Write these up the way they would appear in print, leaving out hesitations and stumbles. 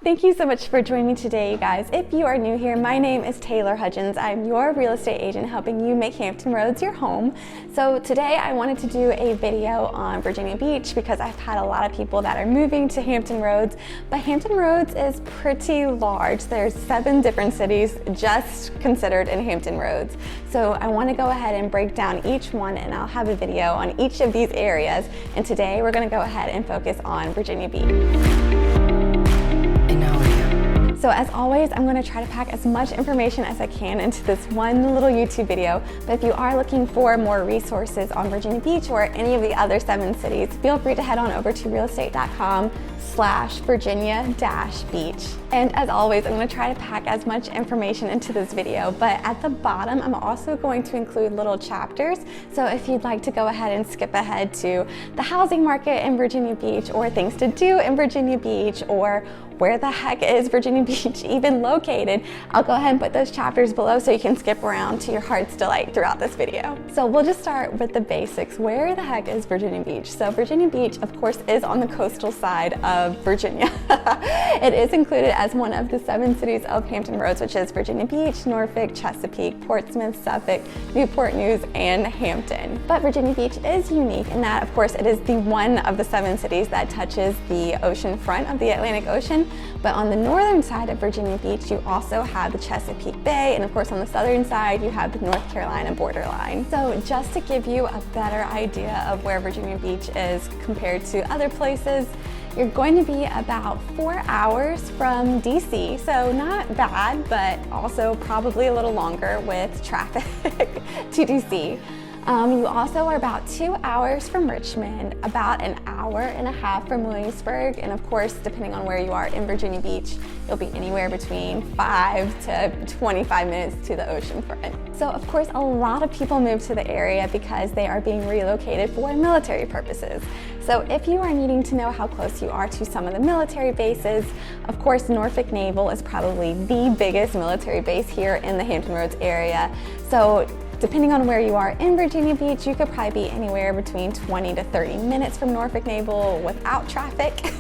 Thank you so much for joining me today, you guys. If you are new here, my name is Taylor Hudgens. I'm your real estate agent helping you make Hampton Roads your home. So today I wanted to do a video on Virginia Beach because I've had a lot of people that are moving to Hampton Roads, but Hampton Roads is pretty large. There's 7 different cities just considered in Hampton Roads. So I want to go ahead and break down each one, and I'll have a video on each of these areas. And today we're going to go ahead and focus on Virginia Beach. So as always, I'm going to try to pack as much information as I can into this one little YouTube video, but if you are looking for more resources on Virginia Beach or any of the other 7 cities, feel free to head on over to realestate.com/Virginia-Beach. And as always, I'm going to try to pack as much information into this video, but at the bottom, I'm also going to include little chapters. So if you'd like to go ahead and skip ahead to the housing market in Virginia Beach, or things to do in Virginia Beach, or where the heck is Virginia Beach even located, I'll go ahead and put those chapters below so you can skip around to your heart's delight throughout this video. So we'll just start with the basics. Where the heck is Virginia Beach? So Virginia Beach, of course, is on the coastal side of Virginia. It is included as one of the 7 cities of Hampton Roads, which is Virginia Beach, Norfolk, Chesapeake, Portsmouth, Suffolk, Newport News, and Hampton. But Virginia Beach is unique in that, of course, it is the one of the 7 cities that touches the ocean front of the Atlantic Ocean. But on the northern side of Virginia Beach, you also have the Chesapeake Bay, and of course on the southern side, you have the North Carolina borderline. So just to give you a better idea of where Virginia Beach is compared to other places, you're going to be about 4 hours from DC, so not bad, but also probably a little longer with traffic to DC. You also are about 2 hours from Richmond, about an hour and a half from Williamsburg, and of course, depending on where you are in Virginia Beach, you'll be anywhere between 5 to 25 minutes to the ocean front. So of course, a lot of people move to the area because they are being relocated for military purposes. So if you are needing to know how close you are to some of the military bases, of course, Norfolk Naval is probably the biggest military base here in the Hampton Roads area. So depending on where you are in Virginia Beach, you could probably be anywhere between 20 to 30 minutes from Norfolk Naval without traffic.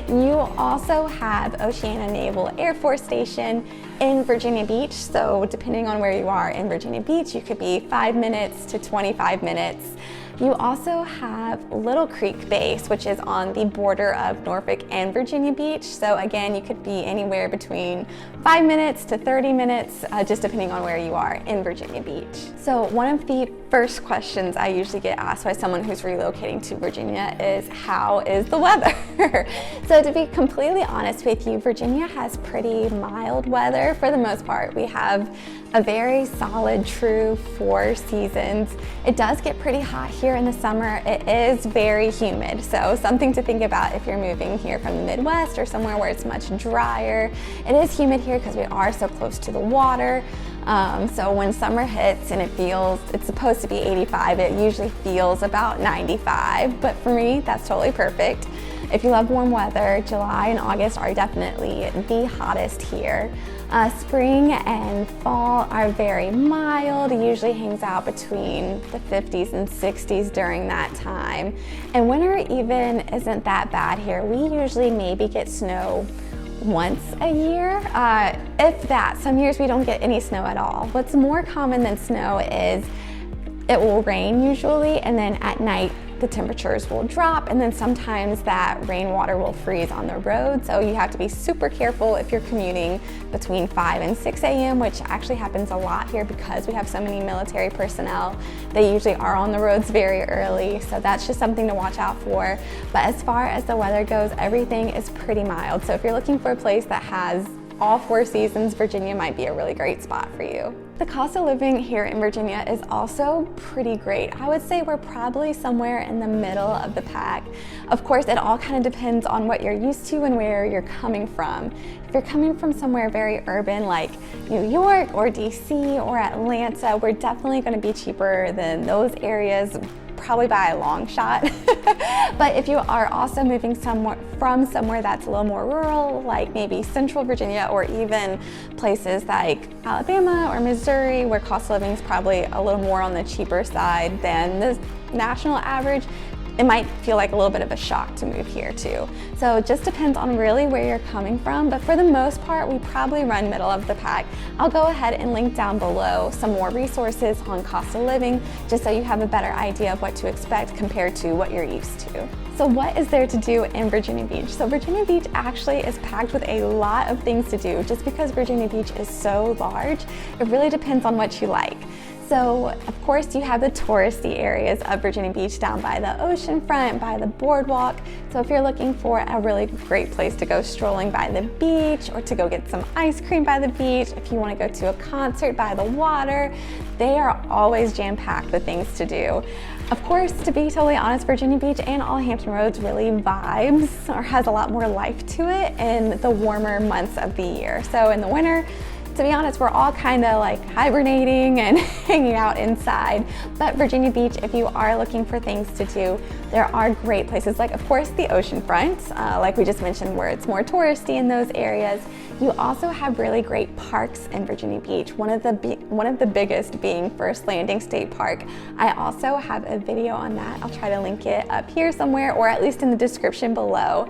You also have Oceana Naval Air Force Station in Virginia Beach. So depending on where you are in Virginia Beach, you could be 5 minutes to 25 minutes. You also have Little Creek Base, which is on the border of Norfolk and Virginia Beach. So again, you could be anywhere between 5 minutes to 30 minutes, just depending on where you are in Virginia Beach. So one of the first questions I usually get asked by someone who's relocating to Virginia is, how is the weather? So to be completely honest with you, Virginia has pretty mild weather for the most part. We have a very solid, true 4 seasons. It does get pretty hot here in the summer. It is very humid, so something to think about if you're moving here from the Midwest or somewhere where it's much drier. It is humid here because we are so close to the water. So when summer hits and it's supposed to be 85, it usually feels about 95, but for me, that's totally perfect. If you love warm weather, July and August are definitely the hottest here. Spring and fall are very mild. It usually hangs out between the 50s and 60s during that time. And winter even isn't that bad here. We usually maybe get snow once a year, if that. Some years we don't get any snow at all. What's more common than snow is it will rain usually, and then at night the temperatures will drop, and then sometimes that rainwater will freeze on the road. So you have to be super careful if you're commuting between 5 and 6 a.m., which actually happens a lot here because we have so many military personnel. They usually are on the roads very early, so that's just something to watch out for. But as far as the weather goes, everything is pretty mild. So if you're looking for a place that has all 4 seasons, Virginia might be a really great spot for you. The cost of living here in Virginia is also pretty great. I would say we're probably somewhere in the middle of the pack. Of course, it all kind of depends on what you're used to and where you're coming from. If you're coming from somewhere very urban like New York or DC or Atlanta, we're definitely going to be cheaper than those areas, probably by a long shot. But if you are also moving from somewhere that's a little more rural, like maybe Central Virginia or even places like Alabama or Missouri, where cost of living is probably a little more on the cheaper side than the national average, it might feel like a little bit of a shock to move here too. So it just depends on really where you're coming from, but for the most part, we probably run middle of the pack. I'll go ahead and link down below some more resources on cost of living, just so you have a better idea of what to expect compared to what you're used to. So what is there to do in Virginia Beach? So Virginia Beach actually is packed with a lot of things to do. Just because Virginia Beach is so large, it really depends on what you like. So of course you have the touristy areas of Virginia Beach down by the ocean front, by the boardwalk. So if you're looking for a really great place to go strolling by the beach, or to go get some ice cream by the beach, if you want to go to a concert by the water, they are always jam-packed with things to do. Of course, to be totally honest, Virginia Beach and all Hampton Roads really vibes or has a lot more life to it in the warmer months of the year. So in the winter, to be honest, we're all kind of like hibernating and hanging out inside. But Virginia Beach, if you are looking for things to do, there are great places like, of course, the ocean front, like we just mentioned, where it's more touristy in those areas. You also have really great parks in Virginia Beach, one of the biggest being First Landing State Park. I also have a video on that. I'll try to link it up here somewhere, or at least in the description below.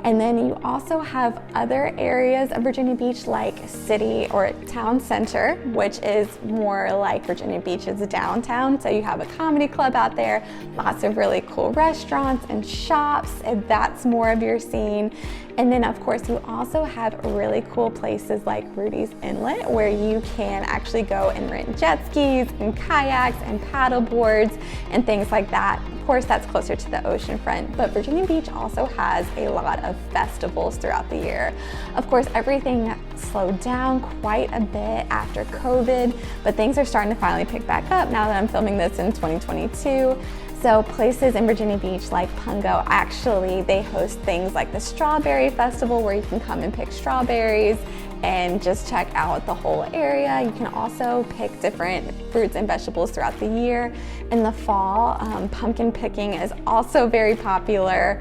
And then you also have other areas of Virginia Beach like city or town center, which is more like Virginia Beach's downtown. So you have a comedy club out there, lots of really cool restaurants and shops, if that's more of your scene. And then of course you also have really cool places like Rudy's Inlet, where you can actually go and rent jet skis and kayaks and paddle boards and things like that. Of course, that's closer to the ocean front, but Virginia Beach also has a lot of festivals throughout the year. Of course, everything slowed down quite a bit after COVID, but things are starting to finally pick back up now that I'm filming this in 2022. So places in Virginia Beach like Pungo, actually, they host things like the Strawberry Festival, where you can come and pick strawberries and just check out the whole area. You can also pick different fruits and vegetables throughout the year. In the fall, pumpkin picking is also very popular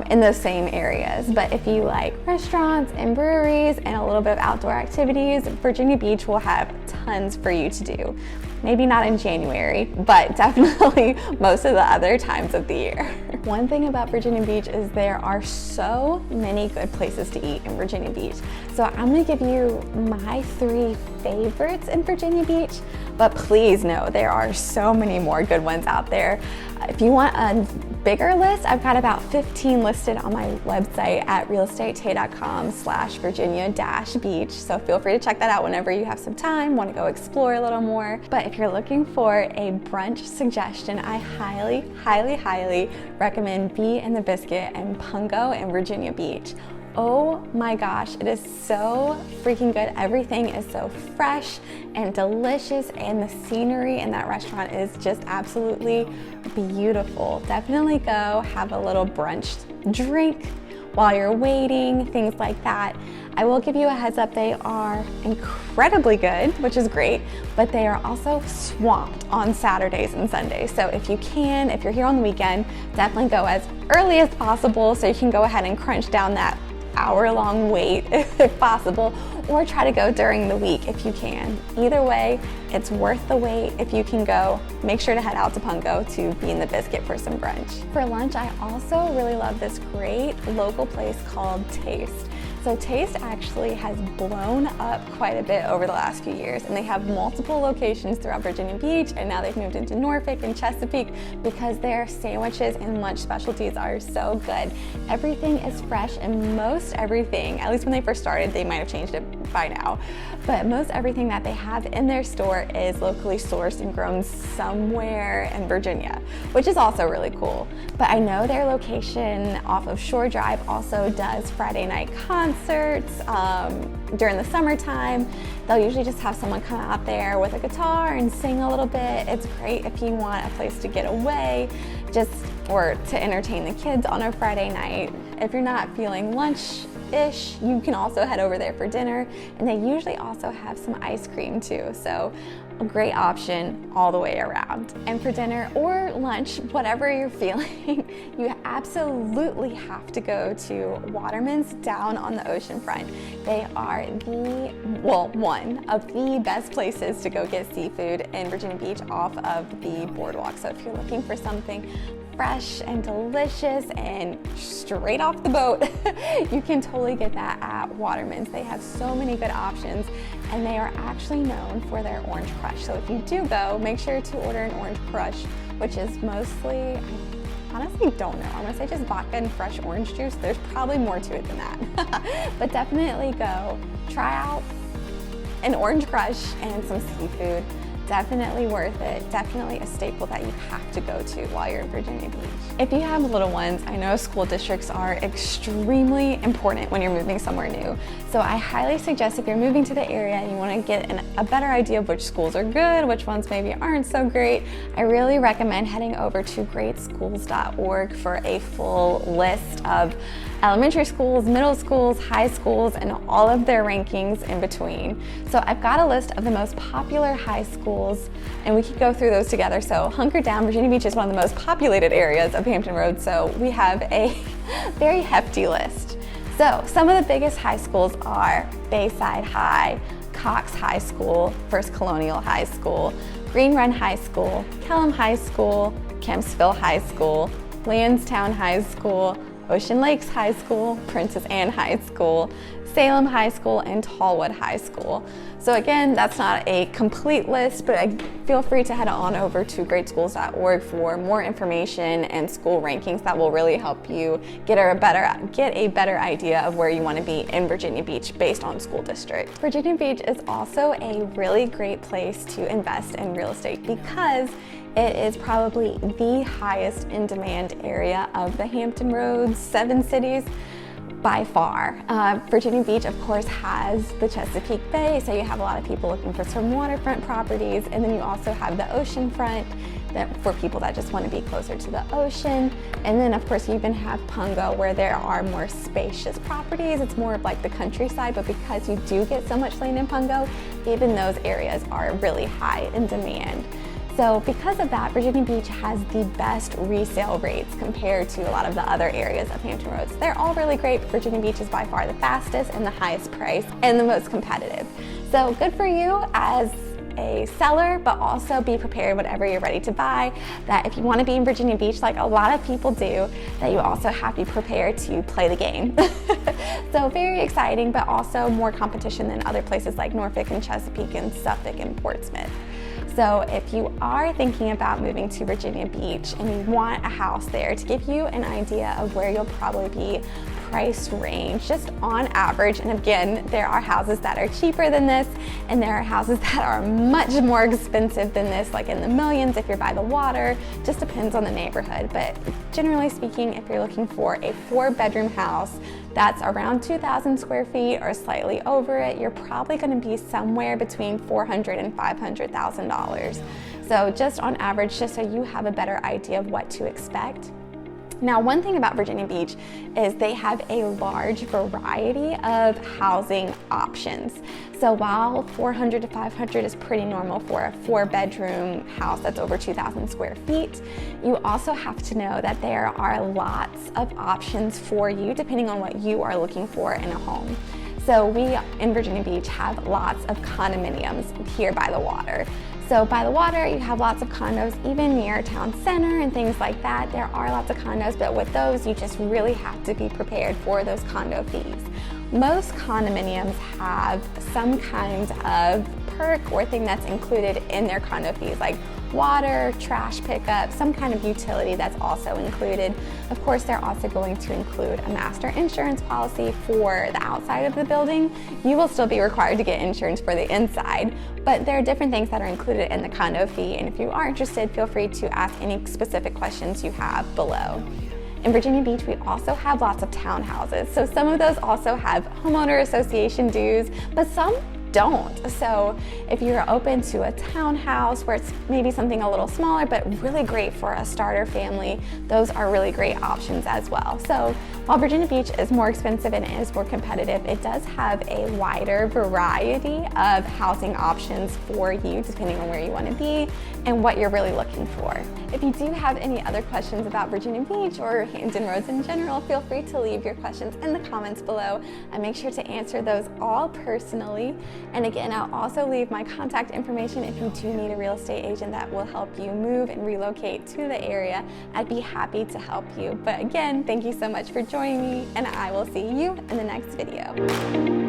in those same areas. But if you like restaurants and breweries and a little bit of outdoor activities, Virginia Beach will have tons for you to do. Maybe not in January, but definitely most of the other times of the year. One thing about Virginia Beach is there are so many good places to eat in Virginia Beach. So I'm gonna give you my 3 favorites in Virginia Beach, but please know there are so many more good ones out there. If you want a bigger list, I've got about 15 listed on my website at realestatetoday.com/Virginia-Beach. So feel free to check that out whenever you have some time, want to go explore a little more. But if you're looking for a brunch suggestion, I highly, highly, highly recommend Bee and the Biscuit and Pungo in Virginia Beach. Oh my gosh, it is so freaking good. Everything is so fresh and delicious, and the scenery in that restaurant is just absolutely beautiful. Definitely go have a little brunch drink while you're waiting, things like that. I will give you a heads up, they are incredibly good, which is great, but they are also swamped on Saturdays and Sundays. So if you can, if you're here on the weekend, definitely go as early as possible so you can go ahead and crunch down that hour-long wait if possible, or try to go during the week if you can. Either way, it's worth the wait. If you can go, make sure to head out to Pungo to Bee and the Biscuit for some brunch. For lunch, I also really love this great local place called Taste. So Taste actually has blown up quite a bit over the last few years, and they have multiple locations throughout Virginia Beach, and now they've moved into Norfolk and Chesapeake because their sandwiches and lunch specialties are so good. Everything is fresh, and most everything, at least when they first started, they might have changed it by now, but most everything that they have in their store is locally sourced and grown somewhere in Virginia, which is also really cool. But I know their location off of Shore Drive also does Friday night concerts during the summertime. They'll usually just have someone come out there with a guitar and sing a little bit. It's great if you want a place to get away, or to entertain the kids on a Friday night. If you're not feeling lunch-ish, you can also head over there for dinner, and they usually also have some ice cream too. So a great option all the way around. And for dinner or lunch, whatever you're feeling, you absolutely have to go to Waterman's down on the ocean front. They are one of the best places to go get seafood in Virginia Beach off of the boardwalk. So if you're looking for something fresh and delicious and straight off the boat, you can totally get that at Waterman's. They have so many good options, and they are actually known for their orange crush. So if you do go, make sure to order an orange crush, which is mostly, I honestly don't know. I'm gonna say just vodka and fresh orange juice. There's probably more to it than that. But definitely go try out an orange crush and some seafood. Definitely worth it. Definitely a staple that you have to go to while you're in Virginia Beach. If you have little ones, I know school districts are extremely important when you're moving somewhere new. So I highly suggest if you're moving to the area and you want to get a better idea of which schools are good, which ones maybe aren't so great, I really recommend heading over to greatschools.org for a full list of elementary schools, middle schools, high schools, and all of their rankings in between. So I've got a list of the most popular high schools, and we could go through those together. So hunker down. Virginia Beach is one of the most populated areas of Hampton Roads, so we have a very hefty list. So some of the biggest high schools are Bayside High, Cox High School, First Colonial High School, Green Run High School, Kellam High School, Kempsville High School, Lansdowne High School, Ocean Lakes High School, Princess Anne High School, Salem High School, and Tallwood High School. So again, that's not a complete list, but feel free to head on over to greatschools.org for more information and school rankings that will really help you get a better idea of where you want to be in Virginia Beach based on school district. Virginia Beach is also a really great place to invest in real estate because it is probably the highest in demand area of the Hampton Roads 7 cities by far. Virginia Beach, of course, has the Chesapeake Bay, so you have a lot of people looking for some waterfront properties, and then you also have the ocean front for people that just want to be closer to the ocean. And then, of course, you even have Pungo, where there are more spacious properties. It's more of like the countryside, but because you do get so much land in Pungo, even those areas are really high in demand. So because of that, Virginia Beach has the best resale rates compared to a lot of the other areas of Hampton Roads. They're all really great, but Virginia Beach is by far the fastest and the highest price and the most competitive. So good for you as a seller, but also be prepared whenever you're ready to buy, that if you want to be in Virginia Beach like a lot of people do, that you also have to be prepared to play the game. So very exciting, but also more competition than other places like Norfolk and Chesapeake and Suffolk and Portsmouth. So if you are thinking about moving to Virginia Beach and you want a house there, to give you an idea of where you'll probably be price range, just on average, and again, there are houses that are cheaper than this, and there are houses that are much more expensive than this, like in the millions if you're by the water. Just depends on the neighborhood, but generally speaking, if you're looking for a 4-bedroom house that's around 2,000 square feet or slightly over it, you're probably going to be somewhere between $400,000 and $500,000. So just on average, just so you have a better idea of what to expect. Now, one thing about Virginia Beach is they have a large variety of housing options. So while 400 to 500 is pretty normal for a 4-bedroom house that's over 2,000 square feet, you also have to know that there are lots of options for you depending on what you are looking for in a home. So we in Virginia Beach have lots of condominiums here by the water. So by the water, you have lots of condos, even near town center and things like that. There are lots of condos, but with those, you just really have to be prepared for those condo fees. Most condominiums have some kind of perk or thing that's included in their condo fees, like water, trash pickup, some kind of utility that's also included. Of course, they're also going to include a master insurance policy for the outside of the building. You will still be required to get insurance for the inside, but there are different things that are included in the condo fee, and if you are interested, feel free to ask any specific questions you have below. In Virginia Beach, we also have lots of townhouses. So some of those also have homeowner association dues, but some don't. So if you're open to a townhouse where it's maybe something a little smaller, but really great for a starter family, those are really great options as well. So While Virginia Beach is more expensive and is more competitive, it does have a wider variety of housing options for you depending on where you want to be and what you're really looking for. If you do have any other questions about Virginia Beach or Hampton Roads in general, feel free to leave your questions in the comments below. I make sure to answer those all personally. And again, I'll also leave my contact information if you do need a real estate agent that will help you move and relocate to the area. I'd be happy to help you. But again, thank you so much for joining me, and I will see you in the next video.